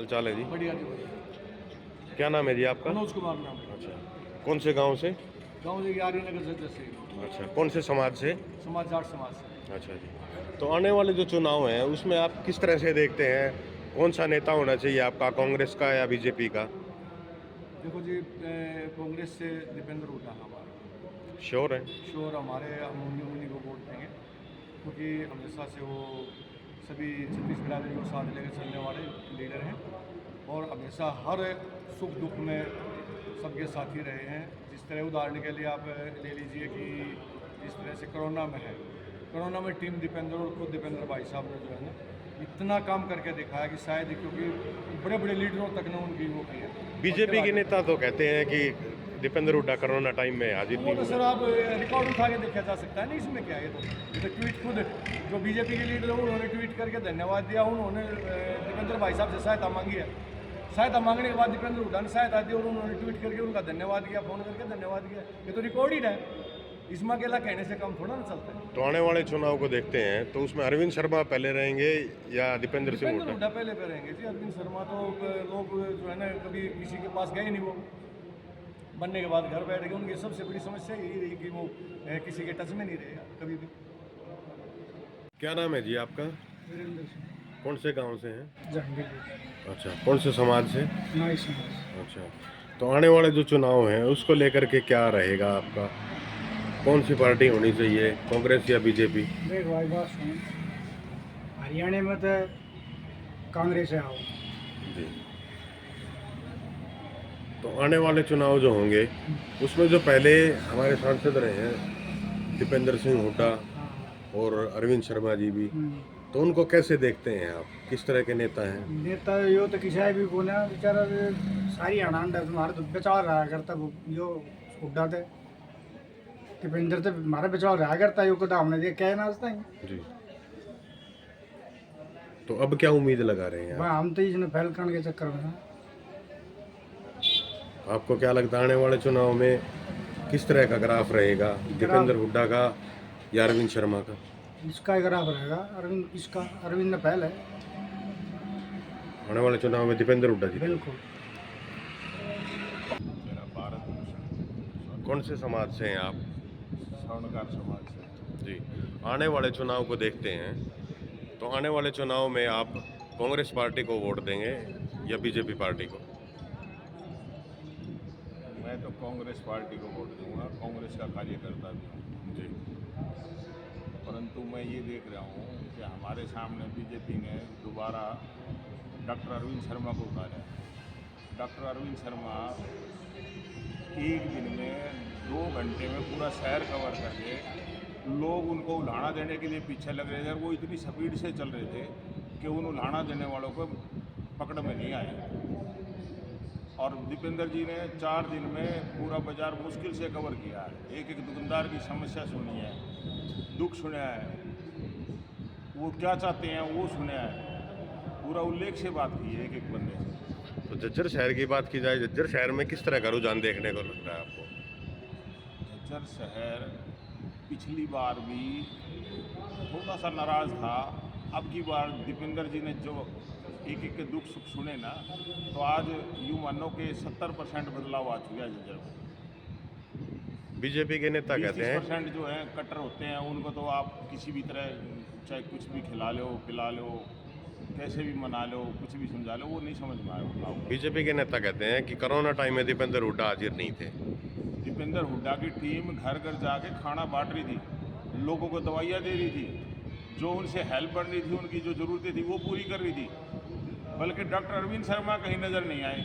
हाल चाल है जी? बढ़िया जी बढ़िया। क्या नाम है जी आपका? मनोज कुमार नाम है। अच्छा, कौन से गांव से? गाँव जी आर्य नगर से जैसे अच्छा, कौन से समाज से? समाज जाट समाज से। अच्छा जी। तो आने वाले जो चुनाव हैं उसमें आप किस तरह से देखते हैं, कौन सा नेता होना चाहिए आपका, कांग्रेस का या बीजेपी का? देखो जी कांग्रेस से दीपेंद्र हुड्डा हमारा श्योर है? श्योर हमारे हम उन्हीं को वोट देंगे क्योंकि हमेशा से वो सभी छत्तीस बिरादरी को साथ लेकर चलने वाले लीडर हैं और हमेशा हर सुख दुख में सबके साथी रहे हैं। जिस तरह उदाहरण के लिए आप ले लीजिए कि जिस तरह से कोरोना में टीम दीपेंद्र और खुद दीपेंद्र भाई साहब ने जो है ना इतना काम करके दिखाया कि शायद क्योंकि बड़े बड़े लीडरों तक ने उनकी वो की है। बीजेपी के नेता तो कहते हैं कि दीपेंद्र हुड्डा कोरोना टाइम में हाजिर वो नहीं तो हुए। सर आप रिकॉर्ड उठा के देखा जा सकता है ना, इसमें क्या है। ये तो ट्वीट खुद जो बीजेपी के लीडर हैं उन्होंने ट्वीट करके धन्यवाद दिया। उन्होंने दीपेंद्र भाई साहब से सहायता मांगी है, सहायता मांगने के बाद दीपेंद्र हुड्डा ने सहायता दी और उन्होंने ट्वीट करके उनका धन्यवाद किया, फोन करके धन्यवाद किया। ये तो रिकॉर्डेड है, इसमें अकेला कहने से कम थोड़ा ना चलता है। तो आने वाले चुनाव को देखते हैं तो उसमें अरविंद शर्मा पहले रहेंगे या दीपेंद्र सिंह दीपेंद्र हुड्डा? हुड्डा पहले पे रहेंगे जी। अरविंद शर्मा तो लोग जो है ना कभी किसी के पास गए नहीं, वो बनने के बाद घर बैठ गए। उनकी सबसे बड़ी समस्या यही रही कि वो किसी के टच में नहीं रहेगा कभी भी। क्या नाम है जी आपका? वीरेंद्र सिंह कौन से गांव से हैं? जहांगीर अच्छा, कौन से समाज से? नाई समाज। अच्छा, तो आने वाले जो चुनाव हैं उसको लेकर के क्या रहेगा आपका, कौन सी पार्टी होनी चाहिए, कांग्रेस या बीजेपी? देख भाई बात सुन, हरियाणा में तो कांग्रेस है आओ। जी। तो आने वाले चुनाव जो होंगे उसमें जो पहले हमारे सांसद रहे हैं दीपेंद्र सिंह हुड्डा और अरविंद शर्मा जी भी, तो उनको कैसे देखते हैं आप, किस तरह के नेता हैं? नेता यो तो किसी भी को ना बेचारा सारी आनंद है तुम्हारे तो बचाव रहा करता वो यो हुड्डा थे दीपेंद्र तो हमारा बचाव रहा करता यो को हमने देखा है ना आज तक। जी। तो अब क्या उम्मीद लगा रहे हैं भाई हम तो इसने फैलकन के चक्कर में हैं। आपको क्या लगता है आने वाले चुनाव में किस तरह का ग्राफ रहेगा, दीपेंद्र हुड्डा का या अरविंद शर्मा का? इसका ही ग्राफ रहेगा अरविंद, इसका अरविंद ने पहले आने वाले चुनाव में दीपेंद्र हुड्डा जी। बिल्कुल। मेरा भारत भूषण कौन से समाज से हैं आप? स्वर्णकार समाज से। जी। आने वाले चुनाव को देखते हैं तो आने वाले चुनाव में आप कांग्रेस पार्टी को वोट देंगे या बीजेपी पार्टी को? मैं तो कांग्रेस पार्टी को वोट दूंगा, कांग्रेस का कार्यकर्ता भी हूँ जी। परंतु मैं ये देख रहा हूँ कि हमारे सामने बीजेपी ने दोबारा डॉक्टर अरविंद शर्मा को उतारा। डॉक्टर अरविंद शर्मा एक दिन में 2 घंटे में पूरा शहर कवर करके लोग उनको उल्हाड़ा देने के लिए पीछे लग रहे थे और वो इतनी स्पीड से चल रहे थे कि उन उल्हाड़ा देने वालों को पकड़ में नहीं आए। और दीपेंद्र जी ने 4 दिन में पूरा बाजार मुश्किल से कवर किया है, एक एक दुकानदार की समस्या सुनी है, दुख सुना है, वो क्या चाहते हैं वो सुना है, पूरा उल्लेख से बात की है एक एक बंदे से। तो झज्जर शहर की बात की जाए, झज्जर शहर में किस तरह का रुझान देखने को लग रहा है आपको? झज्जर शहर पिछली बार भी थोड़ा सा नाराज़ था, अब की बार दीपेंद्र जी ने जो एक एक के दुख सुख सुने ना, तो आज यूँ मानो कि 70% बदलाव आ चुका है झज्जर में। बीजेपी के नेता कहते हैं 20% जो हैं कट्टर होते हैं, उनको तो आप किसी भी तरह चाहे कुछ भी खिला लो पिला लो, कैसे भी मना लो, कुछ भी समझा लो, वो नहीं समझ में आया। बीजेपी के नेता कहते हैं कि कोरोना टाइम में दीपेंद्र हुड्डा हाजिर नहीं थे। दीपेंद्र हुड्डा की टीम घर घर जाके खाना बांट रही थी, लोगों को दवाइयाँ दे रही थी, जो उनसे हेल्प बढ़ रही थी, उनकी जो ज़रूरतें थी वो पूरी कर रही थी। बल्कि डॉक्टर अरविंद शर्मा कहीं नज़र नहीं आए।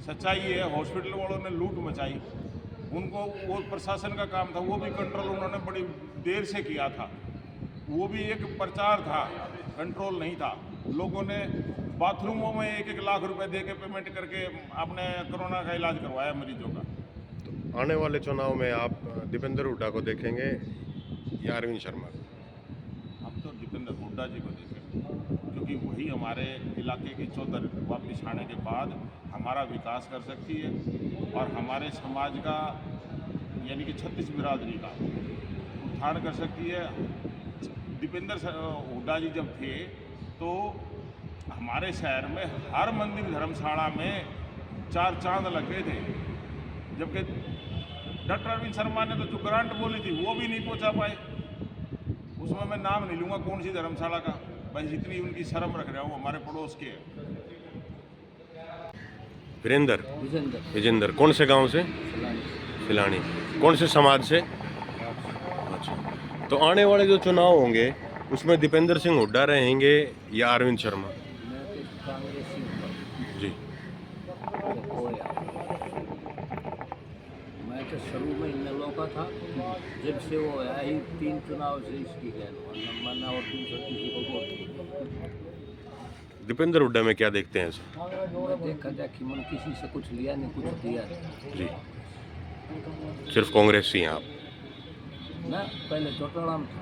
सच्चाई ये है हॉस्पिटल वालों ने लूट मचाई, उनको वो प्रशासन का काम था, वो भी कंट्रोल उन्होंने बड़ी देर से किया था, वो भी एक प्रचार था, कंट्रोल नहीं था। लोगों ने बाथरूमों में 1-1 लाख रुपए दे के पेमेंट करके अपने कोरोना का इलाज करवाया मरीजों का। तो आने वाले चुनाव में आप दीपेंद्र हुड्डा को देखेंगे या अरविंद शर्मा को? हम तो दीपेंद्र हुड्डा जी को देखेंगे, क्योंकि वही हमारे इलाके की चौधर वापस आने के बाद हमारा विकास कर सकती है और हमारे समाज का यानी कि 36 बिरादरी का उत्थान कर सकती है। दीपेंद्र हुड्डा जी जब थे तो हमारे शहर में हर मंदिर धर्मशाला में 4 चांद लग गए थे, जबकि डॉक्टर अरविंद शर्मा ने तो जो ग्रांट बोली थी वो भी नहीं पहुंचा पाए। उसमें मैं नाम नहीं लूँगा कौन सी धर्मशाला का, बस इतनी उनकी शर्म रख रहा हूँ, हमारे पड़ोस के। वीरेंद्र विजेंद्र कौन से गांव से? फिलानी। कौन से समाज से? अच्छा, तो आने वाले जो चुनाव होंगे उसमें दीपेंद्र सिंह हुड्डा रहेंगे या अरविंद शर्मा? जी, मैं तो शुरू में इन लोगों का था, जब से वो आया ही 3 चुनाव से इसकी गैर और दूसरा किसी को वोट दीपेंद्र हुड्डा में क्या देखते हैं सर? देखा जाए कि मन किसी से कुछ लिया नहीं, कुछ दिया नहीं। जी, सिर्फ कांग्रेस ही हैं आप? ना पहले चौटाला में था,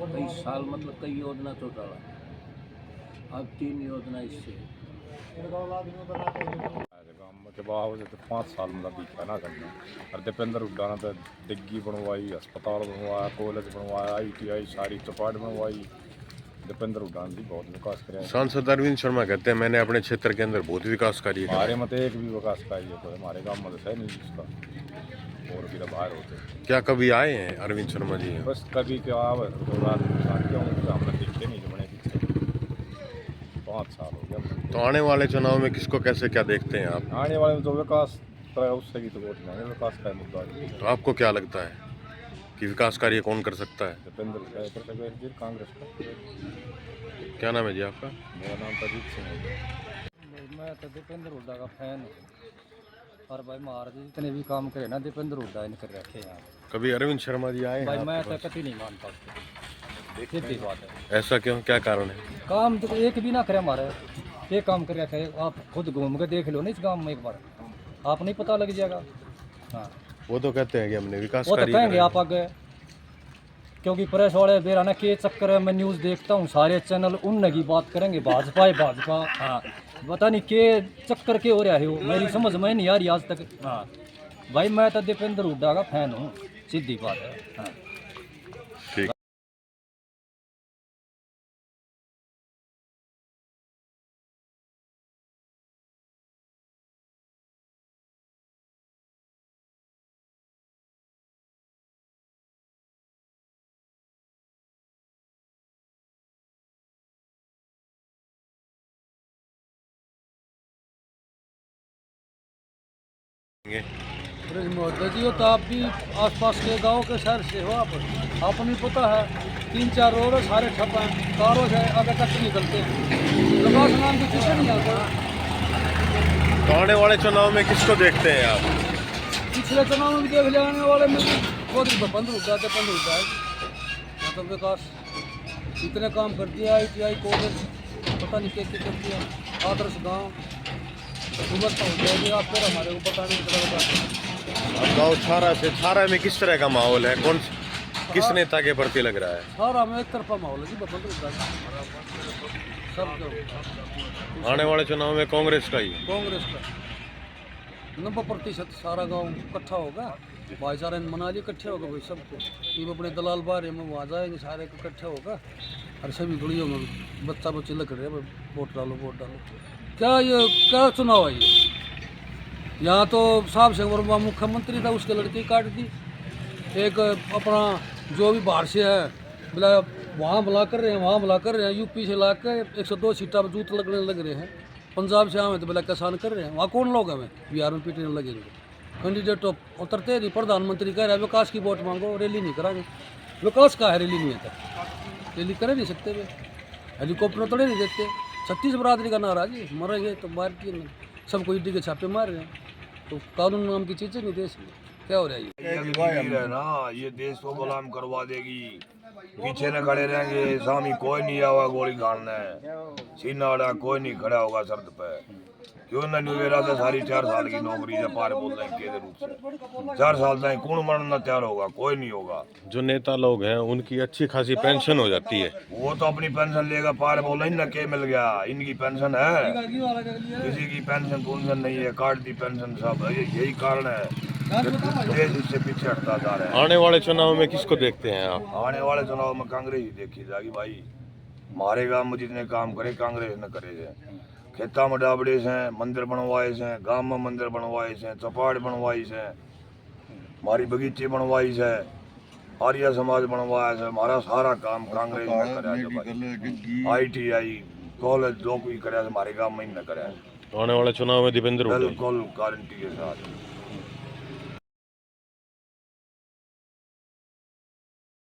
कई साल मतलब कई योजना चौटाला, अब 3 योजना इससे। के बावजूद तो 5 साल मतलब दिखा ना करना। और दीपेंद्र हुड्डा ने तो डिग्गी बनवाई, अस्पताल बनवाया, कॉलेज बनवाया, ITI सारी चौपाट बनवाई। दीपेंद्र हुड्डा ने भी बहुत विकास कराया। सांसद अरविंद शर्मा कहते हैं मैंने अपने क्षेत्र के अंदर बहुत विकास कार्य किया। हमारे मत एक भी विकास कार्य तो हमारे गाँव में है नहीं जिसका, और भी बाहर होते। क्या कभी आए हैं अरविंद शर्मा जी यहाँ? बस कभी क्या हमने दिखते नहीं जो बने पीछे 5 साल हो गया। तो आने वाले चुनाव में किसको कैसे क्या देखते हैं आप? आने वाले में तो विकास उससे भी तो वोट नहीं, विकास का मुद्दा है। तो आपको क्या लगता है कि विकास कार्य कौन कर सकता है? दीपेंद्र कर सकते कांग्रेस का। क्या नाम है जी आपका? मेरा नाम प्रदीप सिंह है। मैं तो दीपेंद्र हुड्डा का फैन हूँ, और भाई महाराज जितने भी काम करे ना दीपेंद्र हुड्डा ने कर रखे हैं। कभी अरविंद शर्मा जी आए हैं भाई मैं आपके तो पास? कभी नहीं मानता उसको, सीधी बात है। ऐसा क्यों, क्या कारण है? काम तो एक भी ना करे हमारे, ये काम कर रखा है। आप खुद घूम के देख लो ना इस गांव में एक बार, आप नहीं पता लग जाएगा। हाँ, वो तो कहते हैं कि हमने विकास वो तो कार्य कहेंगे कराए। आप आगे, क्योंकि प्रेस वाले बेराना के चक्कर में मैं न्यूज़ देखता हूँ, सारे चैनल उन की बात करेंगे, भाजपा है भाजपा। हाँ, पता नहीं के चक्कर के हो रहा है वो, मेरी समझ में नहीं आ रही आज तक। हाँ भाई, मैं तो दीपेंद्र हुड्डा का फैन हूँ, सीधी बात है। हाँ। ठीक। मोदी जी हो तो आप भी आसपास के गांव के शहर से हो, आप नहीं पता है 3-4 रोड सारे ठप हैं, कारों से आगे तक निकलते हैं, विकास नाम की चीज़ें नहीं आता। तो आने वाले चुनाव में किसको देखते हैं आप? पिछले चुनाव में भी देख जाने वाले में बहुत बंद होता है, मतलब विकास इतने काम कर दिया, ITI कॉलेज पता नहीं क्या कर दिया, आदर्श गाँव व्यवस्था हो जाएगी। आप फिर हमारे को पता नहीं चलेगा। गाँव छारा से, छारा में किस तरह का माहौल है, कौन किस नेता के प्रति लग रहा है? सारा में एक तरफा माहौल है जी, बंद होता है सब। आने वाले चुनाव में कांग्रेस का ही? कांग्रेस का 90% सारा गांव इकट्ठा होगा, भाईचारा मना ली, इकट्ठे होगा भाई सबको। ये अपने दलाल बारे में वहाँ जाएंगे, सारे इकट्ठे होगा, और सभी गलियों में बच्चा बच्चे लग रहे हैं, वोट डालो वोट डालो। क्या ये क्या चुनाव है ये? यहाँ तो साहब से वर्मा मुख्यमंत्री था, उसके लड़की काट दी। एक अपना जो भी बाहर से है बोला वहाँ भला कर रहे हैं, वहाँ भला कर रहे हैं, UP से ला के 102 सीटा पर जूत लगने लग रहे हैं। पंजाब से आए तो बोला किसान कर रहे हैं, वहाँ कौन लोग हमें बिहार में पीटने लगेंगे। कैंडिडेट तो उतरते नहीं, प्रधानमंत्री कह रहे हैं विकास की वोट मांगो, रैली नहीं कराएंगे। विकास का है, रैली नहीं है तो रैली कर नहीं सकते वे, हेलीकॉप्टर तोड़े नहीं देते। 36 बरादरी का नारा जी, मरेंगे तो मार के सबको ईडी के छापे मार रहे हैं, तो कानून नाम की चीज़ें नहीं देश में। क्या हो रहा है है ना, ये देश को गुलाम करवा देगी, पीछे न खड़े रहेंगे। स्वामी कोई नहीं आवा गोली खाने, सीना अड़ा कोई नहीं खड़ा होगा शर्त पे। क्यों ना न्यूवेरा था सारी 4 साल की नौकरी जब पार बोल रहे हैं के रूप से 4 साल तक कौन मरना तैयार होगा? कोई नहीं होगा। जो नेता लोग हैं उनकी अच्छी खासी पेंशन हो जाती है, वो तो अपनी पेंशन लेगा, पार बोल रहे न के मिल गया। इनकी पेंशन है, किसी की पेंशन पुंशन नहीं है, काट दी पेंशन सब। यही कारण है देश इससे पीछे हटता जा रहा है। आने वाले चुनाव में किसको देखते हैं आप? आने वाले चुनाव में कांग्रेस ही देखी जाएगी भाई। हमारे गांव में जितने काम करे कांग्रेस ने करे है। खेता में डाबड़े से मंदिर बनवाए से, गांव में मंदिर बनवाए से, चौपाट बनवाई से, हमारी बगीचे बनवाई से, आर्य समाज बनवाया से। हमारा सारा काम कांग्रेस ने करा जो ITI कॉलेज जो कोई करे हमारे गांव में ही न करे। आने वाले चुनाव में दीपेंद्र हुड्डा बिल्कुल गारंटी के साथ।